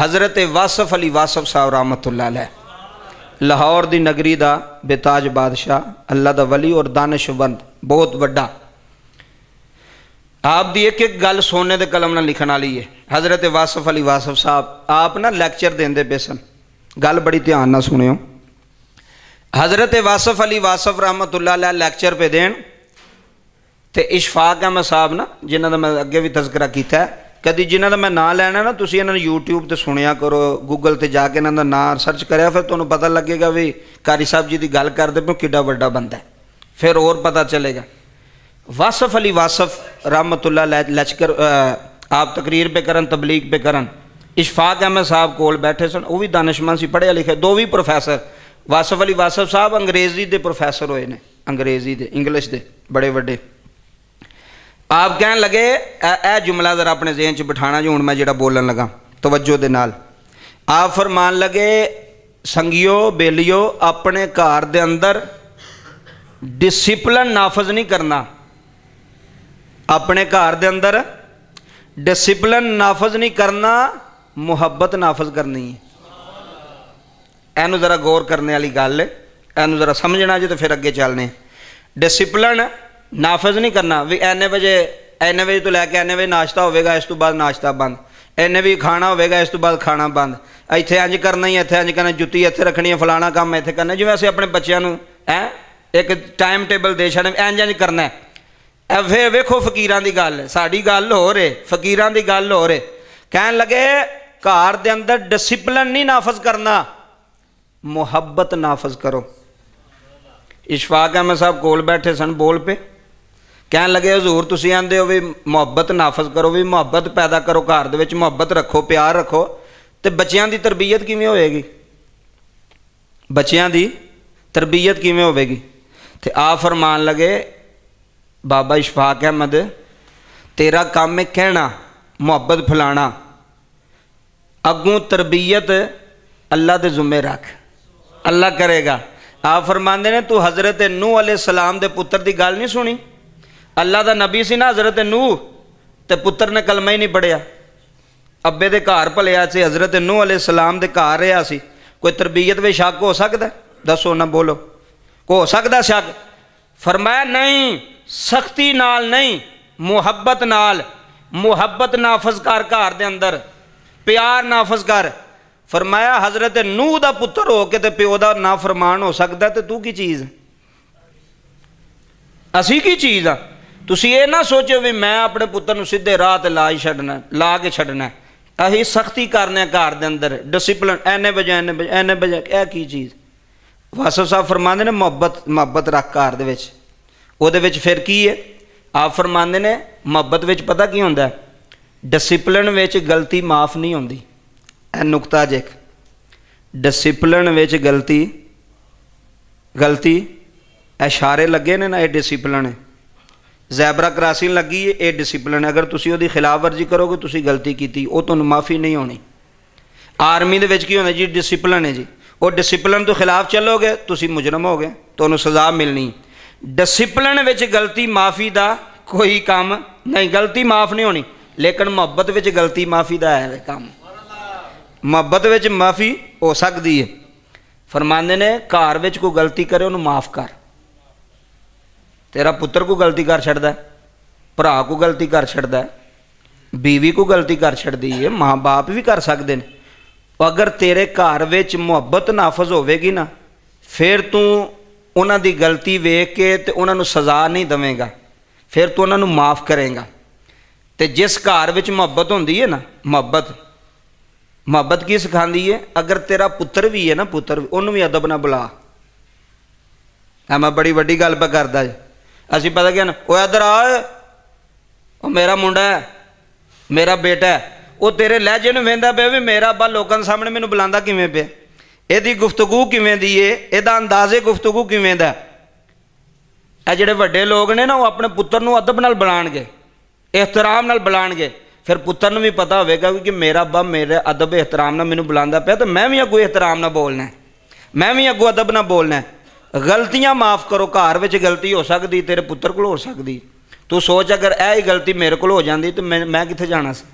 हज़रत वासफ अली वासफ साहब रहमतुल्लाह अलैह, लाहौर दी नगरी दा बेताज बादशाह, अल्लाह दा वली और दानिशवंद बहुत वड्डा। आप दी एक एक गल सोने दे कलम नाल लिखण वाली है। हज़रत वासफ अली वासफ साहब आप ना लैक्चर देंदे पे सन, गल बड़ी ध्यान नाल सुनियो। हज़रत वासफ अली वासफ रहमतुल्लाह अलैह लैक्चर पे देन ते इशफाक अहमद साहब ना, जिन्हां दा मैं अगे भी तज़किरा कीता है, कभी जिन्हां दा मैं नाम लैना ना, तुसीं इन्हां नूं यूट्यूब ते सुनिया करो, गूगल ते जाके इन्हां दा नाम सर्च करिया, फिर तुहानूं पता लगेगा भी कारी साहब जी की गल करदे पे किड्डा वड्डा बंदा है, फिर और पता चलेगा। वासफ अली वासफ रहमतुल्लाह अलैह लचकर आप तकरीर पे करन, तबलीग पे करन, इशफाक अहमद साहब कोल बैठे सन, वो भी दानिशमंद सी, पढ़े लिखे, दो भी प्रोफैसर। वासफ अली वासफ साहब अंग्रेजी के प्रोफैसर होए ने, अंग्रेजी के इंग्लिश के बड़े वड्डे। आप कह लगे ए जुमला जरा अपने जेहन च बिठाना जो हूँ मैं जो बोलन लगा तवज्जो दे नाल। आप फरमान लगे संगियो बेलियो, अपने घर दे अंदर डिसिपलिन नाफज नहीं करना, अपने घर दे अंदर डिसिपलिन नाफज नहीं करना, मुहब्बत नाफज करनी है। एनू ज़रा गौर करने वाली गल है, एनू ज़रा समझना जो तो फिर अगे चलने। डिसिपलिन नाफज नहीं करना भी एने बजे तो लैके एने बजे नाश्ता होगा, इस तो बाद नाश्ता बंद, एने भी खाना होगा, इस तो बाद खाना बंद, इत्थे इंज करना ही, इत्थे इंज करना, जुत्ती इत्थे रखनी है, फलाना काम इत्थे करना, जिवें असीं अपने बच्चों नूं एक टाइम टेबल दे छड़े इंज इंज करना है। फिर वेखो फकीरां दी गल, साडी गल हो रही, फकीरां दी गल हो रही। कहन लगे घर दे अंदर डिसिपलिन नहीं नाफज करना, मुहब्बत नाफज करो। इशफाक अहमद साहब कोल बैठे सन, बोल पे कह लगे हजूर तुसीं आंदे हो भी मुहब्बत नाफज करो, भी मुहब्बत पैदा करो, घर दे विच मुहब्बत रखो, प्यार रखो, तो बच्चों की तरबीयत किवें होएगी, बच्चों की तरबीयत किवें होवेगी। तो आप फरमान लगे बाबा इशफाक अहमद तेरा काम है कहना, मुहब्बत फैलाना, अगों तरबीयत अल्लाह के जुम्मे रख, अल्लाह करेगा। आप फरमाते ने तू हज़रत नूह अलैहिस्सलाम दे पुत्र की गल नहीं सुनी, अल्लाह का नबी सी ना हज़रत नूह, तो पुत्र ने कलमा ही नहीं पढ़िया, अब्बे दे घर भलिया से हज़रत नूह अलैहिस्सलाम दे घर रहा सी, कोई तरबीयत में शक हो सकता? दसो ना, बोलो, को हो सकता शक? फरमाया नहीं, सख्ती नाल नहीं, मुहब्बत नाल, मुहब्बत नाफज कर, घर दे अंदर प्यार नाफज कर। फरमाया हज़रत नूह दा पुत्र हो के ते प्यो दा ना फरमान हो सकता, तो तू की चीज़, असी की चीज़ आ? तुसी ये ना सोचो भी मैं अपने पुत्र नूं सीधे राह ते ला ही छड्डना, ला के छड्डना। असीं सख्ती करने घर दे अंदर, डिसिपलिन, एने बजे एने बजे एने बजे, यह की चीज़? वासफ साहब फरमाते ने मुहब्बत, मुहब्बत रख घर दे विच, उहदे विच फिर की है? आप फरमाते ने मुहब्बत विच पता की हुंदा है, डिसिपलिन विच गलती माफ़ नहीं होंदी। ए नुकता जे, डिसिपलिन विच गलती इशारे लगे ने ना, ये डिसिपलिन है। जैबरा क्रॉसिंग लगी है, ये डिसिपलिन है। अगर तुसी उहदी खिलाफवर्जी करोगे, तुसी गलती की, वो तुहानूं माफ़ी नहीं होनी। आर्मी दे विच की होंदा जी, डिसिपलिन है जी, वो डिसिपलिन तो खिलाफ चलोगे तुसी मुजरम हो गए, तुहानूं सज़ा मिलनी। डिसिपलिन विच गलती माफ़ी दा कोई काम नहीं, गलती माफ़ नहीं होनी, लेकिन मुहब्बत विच गलती माफ़ी दा है काम, मुहब्बत विच माफ़ी हो सकती है। फरमांदे ने घर विच कोई गलती करे उन्होंने माफ़ कर, तेरा पुत्र को गलती कर छड्डदा है, भरा को गलती कर छड्डदा है, बीवी को गलती कर छड्डदी है, माँ बाप भी कर सकते हैं। अगर तेरे घर विच मुहब्बत नाफज होवेगी ना, फिर तू उन्हां दी गलती वेख के ते उन्हां नूं सज़ा नहीं देवेगा, फिर तू उन्हां नूं माफ़ करेगा। तो जिस घर विच मुहब्बत होंदी है ना, मुहब्बत की सिखाती है? अगर तेरा पुत्र भी है ना, पुत्र उन्होंने भी अदब ना बुला। मैं बड़ी वड्डी गल पे करदा जी, असी पता क्या ना, वो इधर आ, वो मेरा मुंडा है, मेरा बेटा है, वो तेरे लहजे नूं वेंदा पिया भी मेरा अब्बा लोकां दे सामने मैनूं बुलांदा किवें पिया, इहदी गुफ्तगू किवें दी है, इहदा अंदाज़े गुफ्तगू किवें दा। ਇਹ ਜਿਹੜੇ ਵੱਡੇ लोग ने ना, वो अपने पुत्र नूं अदब नाल बुलाणगे, एहतराम नाल बुलाणगे, फिर पुत्र नूं भी पता होवेगा कि मेरा अब्बा मेरे अदब एहतराम नाल मैनूं बुलांदा पिया, तो मैं भी अगों एहतराम नाल बोलना है, मैं भी अगों अदब नाल बोलना है। गलतियां माफ़ करो, घर विच गलती हो सकती, तेरे पुत्र कोल हो सकती। तू सोच अगर यह ही गलती मेरे को हो जाती तो मैं कित्थे जाना सी।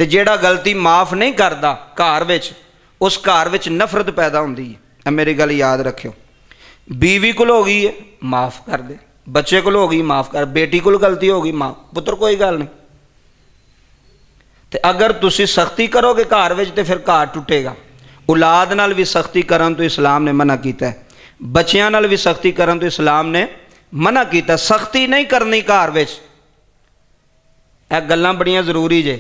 ਤੇ ਜਿਹੜਾ ਗਲਤੀ ਮਾਫ ਨਹੀਂ ਕਰਦਾ ਘਰ ਵਿੱਚ, ਉਸ ਘਰ ਵਿੱਚ ਨਫ਼ਰਤ ਪੈਦਾ ਹੁੰਦੀ ਹੈ। ਇਹ ਮੇਰੀ ਗੱਲ ਯਾਦ ਰੱਖਿਓ। बीवी कोल हो गई है माफ़ कर दे, बच्चे कोल हो गई माफ़ कर, बेटी कोल गलती हो गई माफ़, पुत्र कोई गल नहीं। तो अगर तुसी सख्ती करोगे घर विच तो फिर घर टुटेगा। औलाद नाल भी सख्ती करन तो इस्लाम ने मना किया है, बच्चियां नाल भी सख्ती करन तो इस्लाम ने मना किया। सख्ती नहीं करनी घर विच, यह गल्लां बड़ियां जरूरी जे।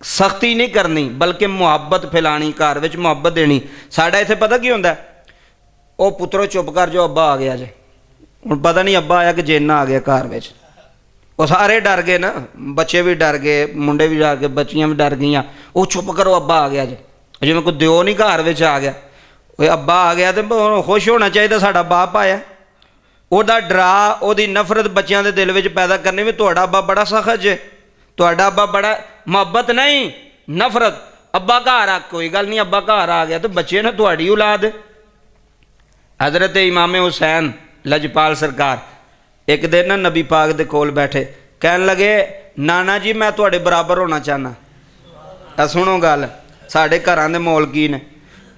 सख्ती नहीं करनी बल्कि मुहब्बत फैलानी, घर विच मुहब्बत देनी। साडा इत्थे पता की हुंदा, ओ पुत्रो चुप कर जो अब्बा आ गया जे। हुण पता नहीं अब्बा आया कि जिन्ना आ गया घर विच, वो सारे डर गए ना, बच्चे भी डर गए, मुंडे भी डर गए, बच्चियां भी डर गईयां। वो चुप करो अब्बा आ गया जे, जिवें कोई दिओ नहीं घर विच आ गया, वो अब्बा आ गया तो खुश होना चाहिए साडा बाप आया। ओहदा डरा, ओहदी नफरत बच्चियां दे दिल विच पैदा करनी भी तुहाडा अब्बा बड़ा सख्त जे, तुहाडा अब्बा बड़ा, मुहब्बत नहीं नफरत। अब्बा घर आ, कोई गल नहीं, अब्बा घर आ गया तो बच्चे ने तुहाडी औलाद। हज़रत इमाम हुसैन लजपाल सरकार एक दिन ना नबी पाक दे कोल बैठे, कहन लगे नाना जी मैं तुहाडे बराबर होना चाहना। सुनो गल, साढ़े घरां दे माहौल की ने,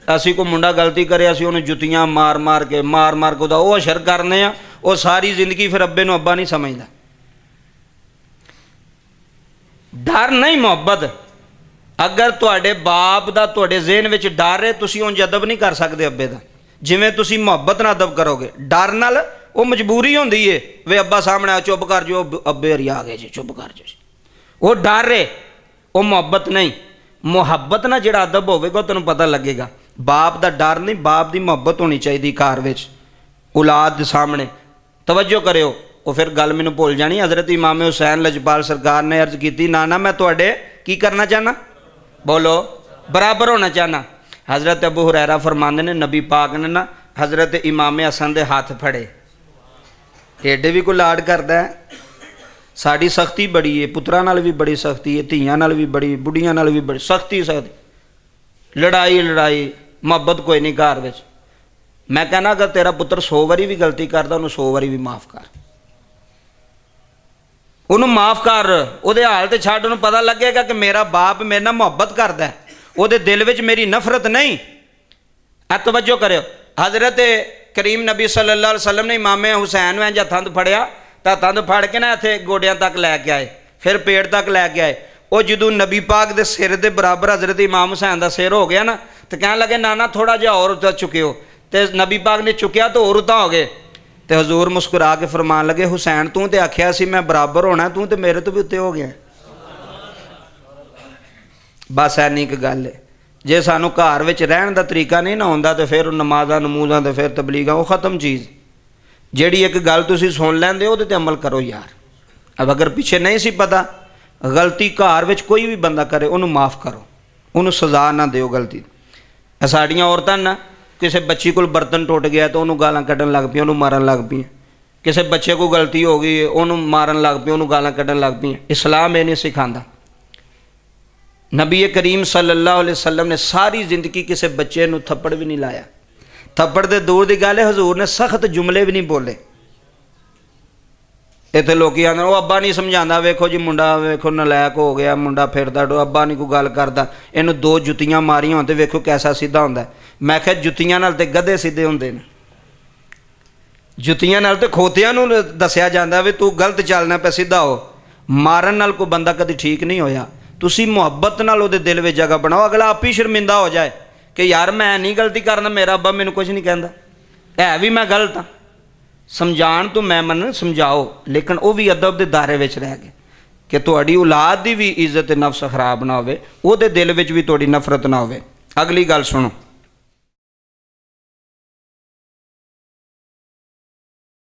असी कोई मुंडा गलती करे असी उन्हें जुत्तियां मार मार के ओहदा वो असर करने आ, वो सारी जिंदगी फिर अब्बे नूं अब्बा नहीं समझदा। डर नहीं मुहब्बत। अगर तुहाडे बाप दा तुहाडे ज़हन विच डर है, तुसीं उंज अदब नहीं कर सकदे अब्बे दा, जिवें तुसीं मुहब्बत नाल अदब करोगे। डर नाल वो मजबूरी होंदी है, वे अब्बा सामने आ चुप कर जो, अब्बे हरी आ गए जी चुप कर जो, वो डर है, वो मुहब्बत नहीं। मुहब्बत ना जिहड़ा अदब होवेगा तैनूं पता लगेगा। बाप दा डर नहीं, बाप दी मुहब्बत होनी चाहिए घर विच औलाद दे सामने। तवज्जो करियो, वो फिर गल मैनूं भुल जानी। हज़रत इमाम हुसैन लजपाल सरकार ने अर्ज की, नाना मैं तुहाडे की करना चाहना, बोलो बराबर होना चाहना। हज़रत अबू हुरैरा फरमांदे ने नबी पाक ने ना हज़रत इमाम हसन दे हाथ फड़े, एडे भी कोई लाड करदा है। साड़ी सख्ती बड़ी है, पुत्रां नाल भी बड़ी सख्ती है, धीआं नाल भी बड़ी, बुढ़ियां नाल भी बड़ी सख्ती, लड़ाई लड़ाई, मुहब्बत कोई नहीं घर विच। मैं कहना अगर तेरा पुत्र 100 वारी भी गलती करदा, उन्होंने 100 वारी भी माफ़ कर, उन्होंने माफ़ कर, उहदे हाल ते छड्ड, उन्होंने पता लगेगा कि मेरा बाप मेरे नाल मुहब्बत करदा है, उहदे दिल विच मेरी नफरत नहीं। तवज्जो करियो, हज़रत करीम नबी सल्लल्लाहु अलैहि वसल्लम ने इमाम हुसैन नूं इंज हत्थां फड़िया, तो हत्थां फड़ के ना इत्थे गोडियां तक लैके आए, फिर पेट तक लैके आए। वो जदों नबी पाक दे सिर दे बराबर हज़रत इमाम हुसैन दा सिर हो गया ना, तो कहने लगे नाना थोड़ा जिहा होर उतां चुकियो, तो नबी पाक ने चुकिया तो होर उतां हो गए। तो हजूर मुस्कुरा के फरमान लगे, हुसैन तू तो आख्या सी मैं बराबर होना, तू तो मेरे तो भी उत्ते हो गया। बस इन्नी क गल है। जे सानू घर विच रहन दा तरीका नहीं ना आउंदा, तो फिर नमाज़ां नमूज़ां तो फिर तबलीगां वो ख़त्म चीज़। जिहड़ी एक गल तुसीं सुन लैंदे हो, उहदे ते अमल करो यार। अब अगर पिछे नहीं सी पता, गलती घर विच कोई भी बंदा करे उन्होंने माफ़ करो, उन्होंने सज़ा ना दिओ गलती। साड़ियां औरतां ना किसी बच्ची को बर्तन टुट गया तो उन्होंने गालां कड्ढन लग पईयां, उन्होंने मारन लग पईयां। किसी बच्चे को गलती हो गई उन्होंने मारन लग पईयां, उन्होंने गालां कड्ढन लग पईयां। इस्लाम ये नहीं सिखांदा। नबी करीम सल्लल्लाहु अलैहि वसल्लम ने सारी जिंदगी किसी बच्चे नूं थप्पड़ भी नहीं लाया। थप्पड़ दे दूर की गल है, हजूर ने सख्त जुमले भी नहीं बोले। इतने लोग आते वो अब्बा नहीं समझाता, वेखो जी मुंडा वेखो नलैक हो गया, मुंडा फिरदा अब्बा नहीं कोई गल करता, इनू 2 जुत्तियां मारियां होन ते वेखो कैसा सीधा होंदा है। मैं क्या जुत्तियां नाल ते गधे सीधे होंदे ने, जुत्तियां नाल ते खोतियां नूं दस्सिया जांदा वी तू गलत चलना पे सीधा हो। मारन नाल कोई बंदा कदी ठीक नहीं होया। तुसी मुहब्बत नाल उहदे दिल विच जगह बनाओ, अगला आप ही शर्मिंदा हो जाए कि यार मैं नहीं गलती करना, मेरा अब्बा मैनूं कुछ नहीं कहंदा, है भी मैं गलत हाँ। समझाण तो मैं मन समझाओ, लेकिन वो भी अदब के दायरे विच रह गए कि तुहाडी औलाद की भी इज्जत नफ्स खराब ना होवे, उहदे दिल विच भी तुहाडी नफरत ना होवे। अगली गल सुनो,